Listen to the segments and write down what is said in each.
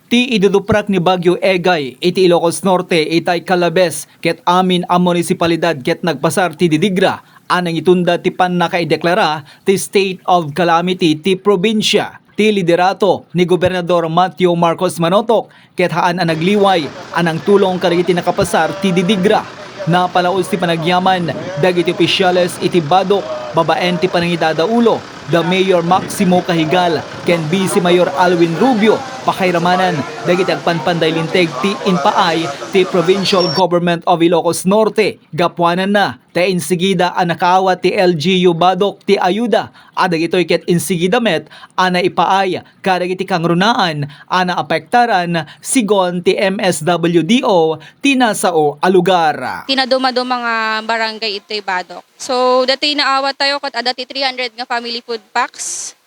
Ti iduduprak ni Bagyo Egay, iti Ilocos Norte, itay Calabes, ket amin ang munisipalidad ket nagpasar ti Didigra, anang itunda ti pan nakaideklara ti state of calamity ti probinsya. Ti liderato ni Gobernador Matthew Marcos Manotok, ket haan ang nagliway, anang tulong karigiti nakapasar ti Didigra. Napalaos ti panagyaman, dagiti opisyales iti Badok, babaen ti panangidadaulo, the Mayor Maximo Cahigal, ken Vice Mayor Alwin Rubio, pakairamanan, dagiti agpanpanday linteg ti inpaay ti Provincial Government of Ilocos Norte. Gapwanan na, te insigida ang nakaawat ti LGU Badok ti ayuda, adagitoy ket insigida met, ana ipaay, kadagiti kangrunaan, ana apektaran, sigon ti MSWDO, ti nasao a lugar. Tinaduma-do mga barangay ito'y Badok. So, dati naawat tayo kat dati 300 nga family food packs,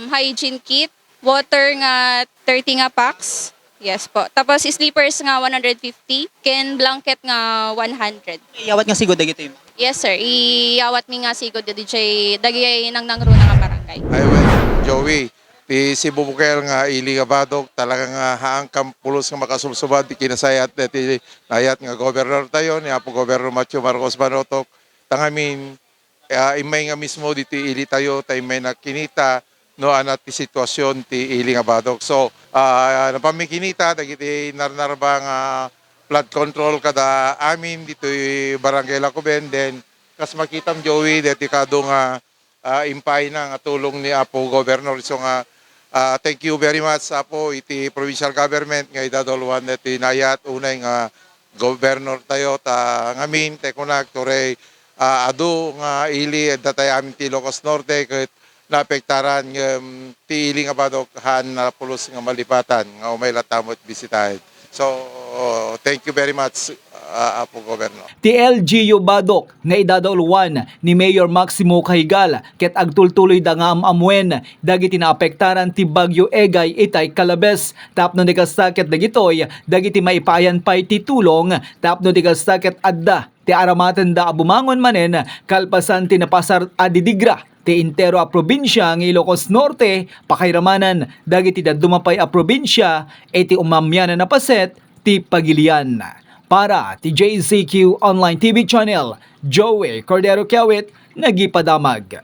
hygiene kit, water nga 30 nga packs. Yes po. Tapos sleepers nga 150, ken blanket nga 100. Iyawat nga sigod dagiti. Yes sir, iyawat mi nga sigod DJ dagay nang nangruna nga barangay. Ay well, Joey, ti si Bubukel nga ili nga Badok talaga nga haang kampulos nga makasulsubad ti kinasayat ti nayat nga gobernador tayo ni Apo Gobernador Matthew Marcos Manotok. Tangamin imay nga mismo dito ili tayo tay may nakinita no anat ti sitwasyon ti ili nga Badok. So napamikinita dagiti narnarba nga flood control kada amin dito barangay Lacoben, then kas makitam Joey deti kado nga impay na nga tulong ni Apo Governor. So nga thank you very much Apo iti provincial government nga idadolwan deti nayat unay nga governor tayo ta ngamin te kunak tore adu nga ili datay amin ti Ilocos Norte ket naapektaran ti ili nga Badok han na pulos nga malipatan nga umay latamot bisitahin. So thank you very much Apo Gobernador. Ti LGU Badok nga idadolwan ni Mayor Maximo Cahigal, ket agtultuloy da nga amamwen dagiti naapektaran ti Bagyo Egay itay Calabes. Tapno di kastaket dagitoy dagiti maipayan pay ti tulong, tapno di kastaket adda ti aramatan da bumangon manen kalpasan ti napasar a Didigra ti intero a probinsya ng Ilocos Norte, pakairamanan dagiti da dumapay a probinsya iti umamyanan na paset ti Pagilian. Para ti JCQ Online TV Channel, Joey Cordero Kiawit, nagipadamag.